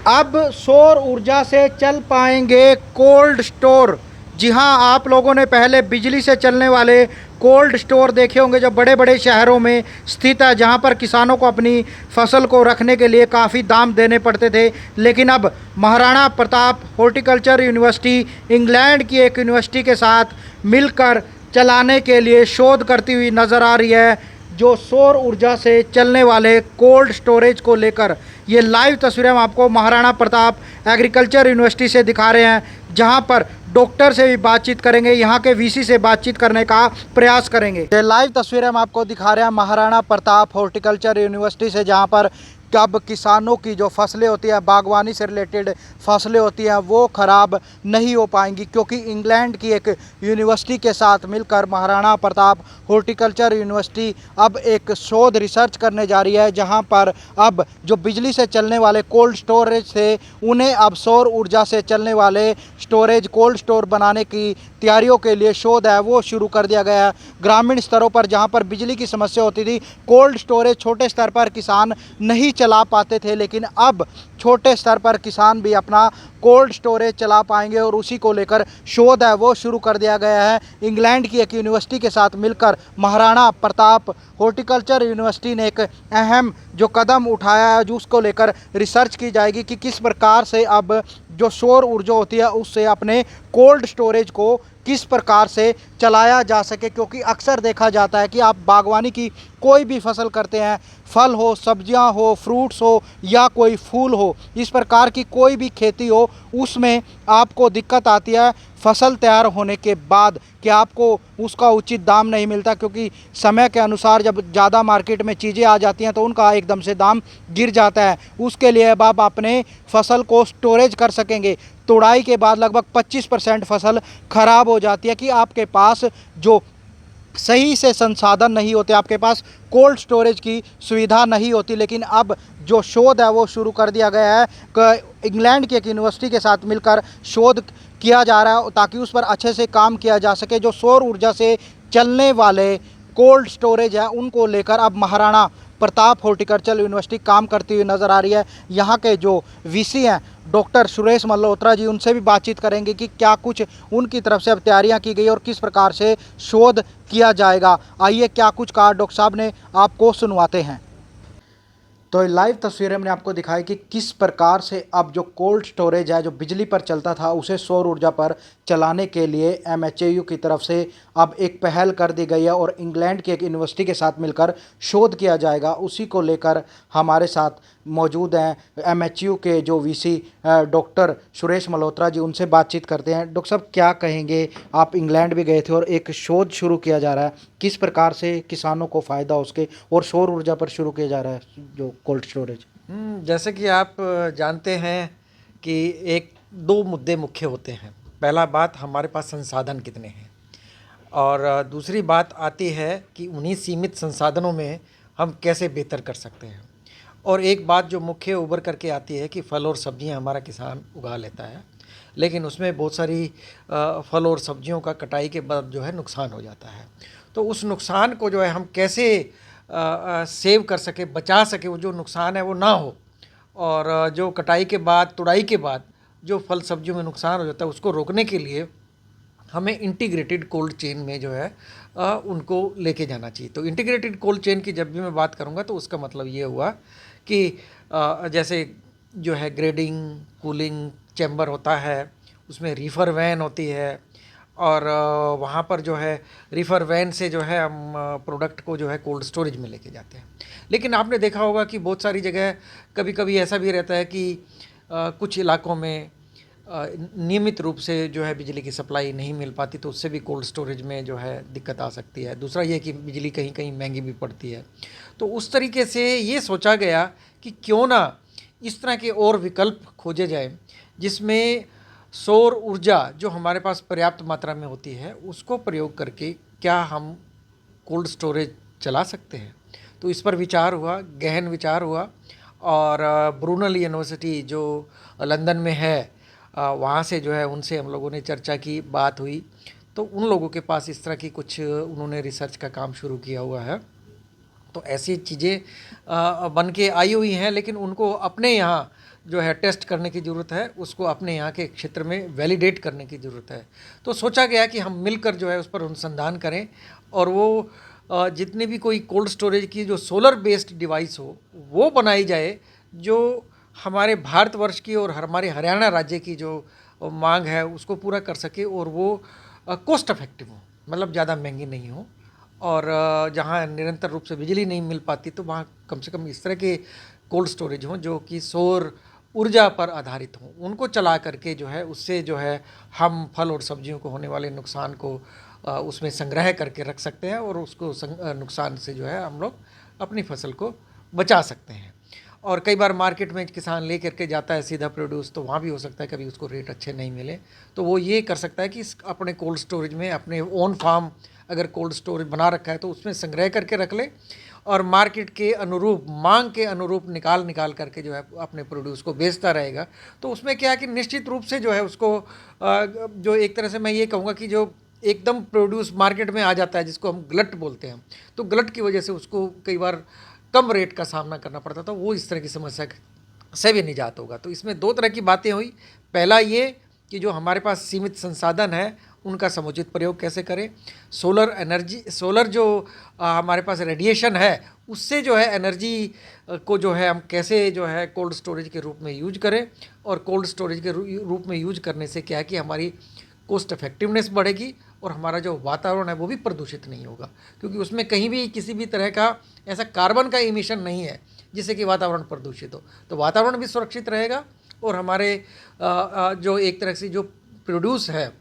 अब सौर ऊर्जा से चल पाएंगे कोल्ड स्टोर। जी हाँ, आप लोगों ने पहले बिजली से चलने वाले कोल्ड स्टोर देखे होंगे जो बड़े बड़े शहरों में स्थित है, जहाँ पर किसानों को अपनी फसल को रखने के लिए काफ़ी दाम देने पड़ते थे। लेकिन अब Maharana Pratap horticulture university England की एक यूनिवर्सिटी के साथ मिलकर चलाने के लिए शोध करती हुई नज़र आ रही है, जो सौर ऊर्जा से चलने वाले कोल्ड स्टोरेज को लेकर। ये लाइव तस्वीरें हम आपको महाराणा प्रताप एग्रीकल्चर यूनिवर्सिटी से दिखा रहे हैं, जहां पर डॉक्टर से भी बातचीत करेंगे, यहाँ के वीसी से बातचीत करने का प्रयास करेंगे। ये लाइव तस्वीरें हम आपको दिखा रहे हैं महाराणा प्रताप हॉर्टिकल्चर यूनिवर्सिटी से, जहाँ पर अब किसानों की जो फसलें होती हैं, बागवानी से रिलेटेड फसलें होती हैं, वो ख़राब नहीं हो पाएंगी, क्योंकि इंग्लैंड की एक यूनिवर्सिटी के साथ मिलकर महाराणा प्रताप हॉर्टिकल्चर यूनिवर्सिटी अब एक शोध रिसर्च करने जा रही है, जहां पर अब जो बिजली से चलने वाले कोल्ड स्टोरेज थे, उन्हें अब सौर ऊर्जा से चलने वाले स्टोरेज कोल्ड स्टोर बनाने की तैयारियों के लिए शोध है वो शुरू कर दिया गया है। ग्रामीण स्तरों पर जहां पर बिजली की समस्या होती थी, कोल्ड स्टोरेज छोटे स्तर पर किसान नहीं चला पाते थे, लेकिन अब छोटे स्तर पर किसान भी अपना कोल्ड स्टोरेज चला पाएंगे और उसी को लेकर शोध है वो शुरू कर दिया गया है। इंग्लैंड की एक यूनिवर्सिटी के साथ मिलकर महाराणा प्रताप हॉर्टिकल्चर यूनिवर्सिटी ने एक अहम जो कदम उठाया है, जो उसको लेकर रिसर्च की जाएगी कि किस प्रकार से अब जो सौर ऊर्जा होती है उससे अपने कोल्ड स्टोरेज को किस प्रकार से चलाया जा सके। क्योंकि अक्सर देखा जाता है कि आप बागवानी की कोई भी फसल करते हैं, फल हो, सब्जियां हो, फ्रूट्स हो या कोई फूल हो, इस प्रकार की कोई भी खेती हो, उसमें आपको दिक्कत आती है फसल तैयार होने के बाद कि आपको उसका उचित दाम नहीं मिलता, क्योंकि समय के अनुसार जब ज़्यादा मार्केट में चीज़ें आ जाती हैं तो उनका एकदम से दाम गिर जाता है। उसके लिए अब आप अपने फसल को स्टोरेज कर सकेंगे। तुड़ाई के बाद लगभग 25% फसल खराब हो जाती है कि आपके पास जो सही से संसाधन नहीं होते, आपके पास कोल्ड स्टोरेज की सुविधा नहीं होती। लेकिन अब जो शोध है वो शुरू कर दिया गया है कि इंग्लैंड की एक यूनिवर्सिटी के साथ मिलकर शोध किया जा रहा है, ताकि उस पर अच्छे से काम किया जा सके। जो सौर ऊर्जा से चलने वाले कोल्ड स्टोरेज है, उनको लेकर अब महाराणा प्रताप हॉर्टिकल्चर यूनिवर्सिटी काम करती हुई नज़र आ रही है। यहाँ के जो वीसी हैं डॉक्टर सुरेश मल्होत्रा जी, उनसे भी बातचीत करेंगे कि क्या कुछ उनकी तरफ से अब तैयारियां की गई और किस प्रकार से शोध किया जाएगा। आइए क्या कुछ कहा डॉक्टर साहब ने, आपको सुनवाते हैं। तो लाइव तस्वीरें हमने आपको दिखाई कि किस प्रकार से अब जो कोल्ड स्टोरेज है, जो बिजली पर चलता था, उसे सौर ऊर्जा पर चलाने के लिए एमएचएयू की तरफ से अब एक पहल कर दी गई है और इंग्लैंड की एक यूनिवर्सिटी के साथ मिलकर शोध किया जाएगा। उसी को लेकर हमारे साथ मौजूद हैं एमएचयू के जो वीसी डॉक्टर सुरेश मल्होत्रा जी, उनसे बातचीत करते हैं। डॉक्टर साहब, क्या कहेंगे, आप इंग्लैंड भी गए थे और एक शोध शुरू किया जा रहा है, किस प्रकार से किसानों को फ़ायदा उसके और सौर ऊर्जा पर शुरू किया जा रहा है जो कोल्ड स्टोरेज? जैसे कि आप जानते हैं कि एक दो मुद्दे मुख्य होते हैं। पहला बात, हमारे पास संसाधन कितने हैं, और दूसरी बात आती है कि उन्हीं सीमित संसाधनों में हम कैसे बेहतर कर सकते हैं। और एक बात जो मुख्य उभर करके आती है कि फल और सब्जियां हमारा किसान उगा लेता है, लेकिन उसमें बहुत सारी फल और सब्जियों का कटाई के बाद जो है नुकसान हो जाता है। तो उस नुकसान को जो है हम कैसे सेव कर सके, बचा सके, वो जो नुकसान है वो ना हो, और जो कटाई के बाद, तुड़ाई के बाद जो फल सब्जियों में नुकसान हो जाता है, उसको रोकने के लिए हमें इंटीग्रेटेड कोल्ड चेन में जो है उनको लेके जाना चाहिए। तो इंटीग्रेटेड कोल्ड चेन की जब भी मैं बात करूँगा तो उसका मतलब ये हुआ कि जैसे जो है ग्रेडिंग कूलिंग चैम्बर होता है, उसमें रीफर वैन होती है, और वहाँ पर जो है रीफर वैन से जो है हम प्रोडक्ट को जो है कोल्ड स्टोरेज में लेके जाते हैं। लेकिन आपने देखा होगा कि बहुत सारी जगह कभी कभी ऐसा भी रहता है कि कुछ इलाकों में नियमित रूप से जो है बिजली की सप्लाई नहीं मिल पाती, तो उससे भी कोल्ड स्टोरेज में जो है दिक्कत आ सकती है। दूसरा ये कि बिजली कहीं कहीं महंगी भी पड़ती है। तो उस तरीके से ये सोचा गया कि क्यों ना इस तरह के और विकल्प खोजे जाए, जिसमें सौर ऊर्जा जो हमारे पास पर्याप्त मात्रा में होती है उसको प्रयोग करके क्या हम कोल्ड स्टोरेज चला सकते हैं। तो इस पर विचार हुआ, गहन विचार हुआ, और ब्रूनल यूनिवर्सिटी जो लंदन में है, वहाँ से जो है उनसे हम लोगों ने चर्चा की, बात हुई। तो उन लोगों के पास इस तरह की कुछ उन्होंने रिसर्च का काम शुरू किया हुआ है। तो ऐसी चीज़ें बन के आई हुई हैं, लेकिन उनको अपने यहाँ जो है टेस्ट करने की ज़रूरत है, उसको अपने यहाँ के क्षेत्र में वैलिडेट करने की ज़रूरत है। तो सोचा गया कि हम मिलकर जो है उस पर अनुसंधान करें और वो जितने भी कोई कोल्ड स्टोरेज की जो सोलर बेस्ड डिवाइस हो वो बनाई जाए, जो हमारे भारतवर्ष की और हमारे हरियाणा राज्य की जो मांग है उसको पूरा कर सके और वो कॉस्ट इफेक्टिव हो, मतलब ज़्यादा महंगी नहीं हो। और जहाँ निरंतर रूप से बिजली नहीं मिल पाती तो वहाँ कम से कम इस तरह के कोल्ड स्टोरेज हों जो कि सौर ऊर्जा पर आधारित हों, उनको चला करके जो है उससे जो है हम फल और सब्जियों को होने वाले नुकसान को उसमें संग्रह करके रख सकते हैं और उसको नुकसान से जो है हम लोग अपनी फसल को बचा सकते हैं। और कई बार मार्केट में किसान ले करके जाता है सीधा प्रोड्यूस, तो वहाँ भी हो सकता है कभी उसको रेट अच्छे नहीं मिले, तो वो ये कर सकता है कि अपने कोल्ड स्टोरेज में अपने ओन फार्म अगर कोल्ड स्टोरेज बना रखा है तो उसमें संग्रह करके रख ले और मार्केट के अनुरूप, मांग के अनुरूप निकाल करके जो है अपने प्रोड्यूस को बेचता रहेगा। तो उसमें क्या है कि निश्चित रूप से जो है उसको जो एक तरह से मैं ये कहूँगा कि जो एकदम प्रोड्यूस मार्केट में आ जाता है जिसको हम गलट बोलते हैं, तो गलट की वजह से उसको कई बार कम रेट का सामना करना पड़ता था, वो इस तरह की समस्या से भी निजात होगा। तो इसमें दो तरह की बातें हुई। पहला ये कि जो हमारे पास सीमित संसाधन है उनका समुचित प्रयोग कैसे करें, सोलर एनर्जी, सोलर जो हमारे पास रेडिएशन है उससे जो है एनर्जी को जो है हम कैसे जो है कोल्ड स्टोरेज के रूप में यूज करें, और कोल्ड स्टोरेज के रूप में यूज करने से क्या है कि हमारी कॉस्ट इफेक्टिवनेस बढ़ेगी और हमारा जो वातावरण है वो भी प्रदूषित नहीं होगा, क्योंकि उसमें कहीं भी किसी भी तरह का ऐसा कार्बन का इमिशन नहीं है जिससे कि वातावरण प्रदूषित हो। तो वातावरण भी सुरक्षित रहेगा और हमारे जो एक तरह से जो प्रोड्यूस है,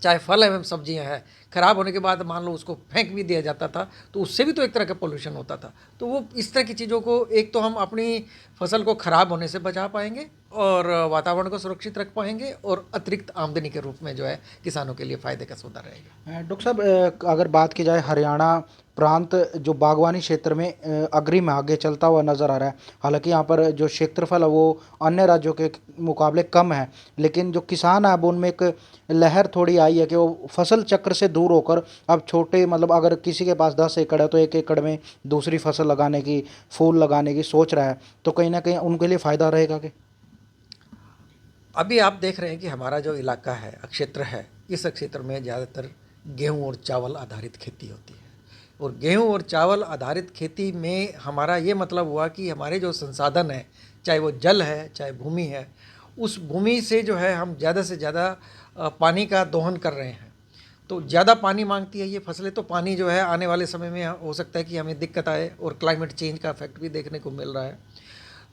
चाहे फल एवं सब्जियां हैं, ख़राब होने के बाद मान लो उसको फेंक भी दिया जाता था तो उससे भी तो एक तरह का पोल्यूशन होता था। तो वो इस तरह की चीज़ों को एक तो हम अपनी फसल को ख़राब होने से बचा पाएंगे और वातावरण को सुरक्षित रख पाएंगे और अतिरिक्त आमदनी के रूप में जो है किसानों के लिए फ़ायदे का सौदा रहेगा। डॉक्टर साहब, अगर बात की जाए हरियाणा प्रांत जो बागवानी क्षेत्र में अग्री में आगे चलता हुआ नज़र आ रहा है। हालांकि यहाँ पर जो क्षेत्रफल है वो अन्य राज्यों के मुकाबले कम है, लेकिन जो किसान है अब उनमें एक लहर थोड़ी आई है कि वो फसल चक्र से दूर होकर अब छोटे, मतलब अगर किसी के पास 10 एकड़ है तो 1 एकड़ में दूसरी फसल लगाने की, फूल लगाने की सोच रहा है। तो कहीं ना कहीं उनके लिए फ़ायदा रहेगा कि अभी आप देख रहे हैं कि हमारा जो इलाका है, क्षेत्र है, इस क्षेत्र में ज़्यादातर गेहूँ और चावल आधारित खेती होती है। और गेहूँ और चावल आधारित खेती में हमारा ये मतलब हुआ कि हमारे जो संसाधन है, चाहे वो जल है चाहे भूमि है, उस भूमि से जो है हम ज़्यादा से ज़्यादा पानी का दोहन कर रहे हैं। तो ज़्यादा पानी मांगती है ये फसलें, तो पानी जो है आने वाले समय में हो सकता है कि हमें दिक्कत आए और क्लाइमेट चेंज का इफेक्ट भी देखने को मिल रहा है।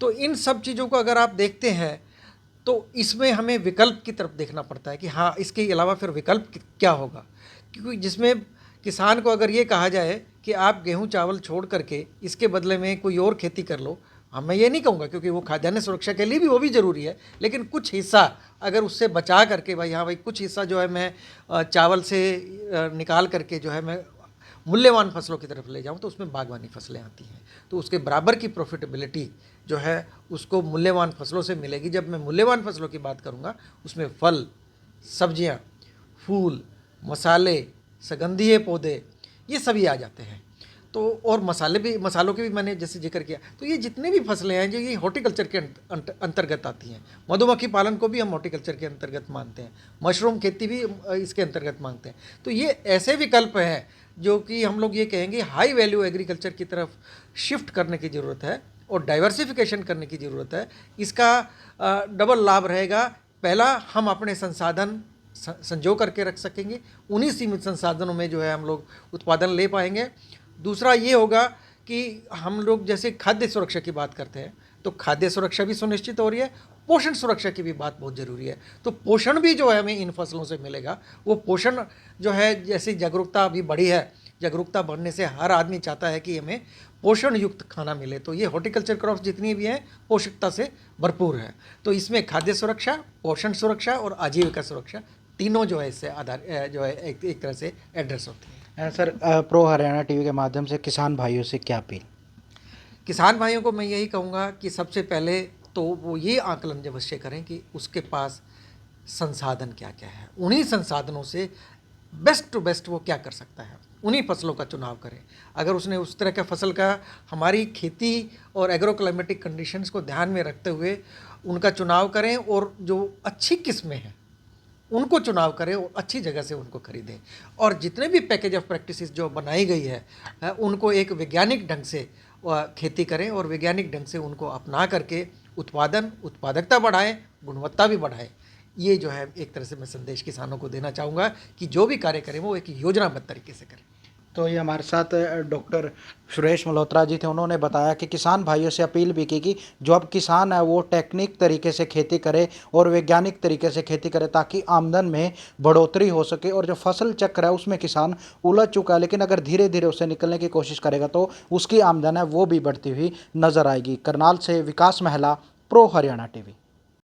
तो इन सब चीज़ों को अगर आप देखते हैं तो इसमें हमें विकल्प की तरफ देखना पड़ता है कि हाँ, इसके अलावा फिर विकल्प क्या होगा। क्योंकि जिसमें किसान को अगर ये कहा जाए कि आप गेहूं चावल छोड़ करके इसके बदले में कोई और खेती कर लो, हाँ मैं ये नहीं कहूँगा क्योंकि वो खाद्यान्न सुरक्षा के लिए भी वो भी ज़रूरी है, लेकिन कुछ हिस्सा अगर उससे बचा करके भाई हाँ भाई कुछ हिस्सा जो है मैं चावल से निकाल करके जो है मैं मूल्यवान फसलों की तरफ ले जाऊं तो उसमें बागवानी फसलें आती हैं, तो उसके बराबर की प्रॉफिटेबिलिटी जो है उसको मूल्यवान फसलों से मिलेगी। जब मैं मूल्यवान फसलों की बात करूंगा उसमें फल, सब्जियां, फूल, मसाले, सुगंधीय पौधे, ये सभी आ जाते हैं। तो और मसालों के भी मैंने जैसे जिक्र किया, तो ये जितने भी फसलें हैं जो ये हॉर्टिकल्चर के अंतर्गत आती हैं। मधुमक्खी पालन को भी हम हॉर्टिकल्चर के अंतर्गत मानते हैं, मशरूम खेती भी इसके अंतर्गत मानते हैं। तो ये ऐसे विकल्प हैं जो कि हम लोग ये कहेंगे हाई वैल्यू एग्रीकल्चर की तरफ शिफ्ट करने की ज़रूरत है और डाइवर्सिफिकेशन करने की ज़रूरत है। इसका डबल लाभ रहेगा। पहला, हम अपने संसाधन संजो करके रख सकेंगे, उन्हीं सीमित संसाधनों में जो है हम लोग उत्पादन ले पाएंगे। दूसरा ये होगा कि हम लोग जैसे खाद्य सुरक्षा की बात करते हैं तो खाद्य सुरक्षा भी सुनिश्चित हो रही है, पोषण सुरक्षा की भी बात बहुत ज़रूरी है। तो पोषण भी जो है हमें इन फसलों से मिलेगा। वो पोषण जो है, जैसी जागरूकता अभी बढ़ी है, जागरूकता बढ़ने से हर आदमी चाहता है कि हमें पोषण युक्त खाना मिले। तो ये हॉर्टिकल्चर क्रॉप्स जितनी भी हैं पोषकता से भरपूर है। तो इसमें खाद्य सुरक्षा, पोषण सुरक्षा और आजीविका सुरक्षा तीनों जो है इससे आधार जो है एक तरह से एड्रेस होती है। सर, प्रो हरियाणा टीवी के माध्यम से किसान भाइयों से क्या अपील? किसान भाइयों को मैं यही कहूँगा कि सबसे पहले तो वो ये आकलन अवश्य करें कि उसके पास संसाधन क्या क्या है, उन्हीं संसाधनों से बेस्ट टू बेस्ट वो क्या कर सकता है, उन्हीं फसलों का चुनाव करें। अगर उसने उस तरह का फसल का हमारी खेती और एग्रो क्लाइमेटिक कंडीशंस को ध्यान में रखते हुए उनका चुनाव करें और जो अच्छी किस्में हैं उनको चुनाव करें और अच्छी जगह से उनको खरीदें। और जितने भी पैकेज ऑफ प्रैक्टिसेस जो बनाई गई है उनको एक वैज्ञानिक ढंग से खेती करें और वैज्ञानिक ढंग से उनको अपना करके उत्पादकता बढ़ाएं, गुणवत्ता भी बढ़ाएं। ये जो है एक तरह से मैं संदेश किसानों को देना चाहूँगा कि जो भी कार्य करें वो एक योजनाबद्ध तरीके से करें। तो ये हमारे साथ डॉक्टर सुरेश मल्होत्रा जी थे। उन्होंने बताया कि किसान भाइयों से अपील भी की कि जो अब किसान है वो टेक्निक तरीके से खेती करे और वैज्ञानिक तरीके से खेती करे ताकि आमदन में बढ़ोतरी हो सके। और जो फसल चक्र है उसमें किसान उलझ चुका है, लेकिन अगर धीरे धीरे उससे निकलने की कोशिश करेगा तो उसकी आमदन है वो भी बढ़ती हुई नजर आएगी। करनाल से विकास महला, प्रो हरियाणा टीवी।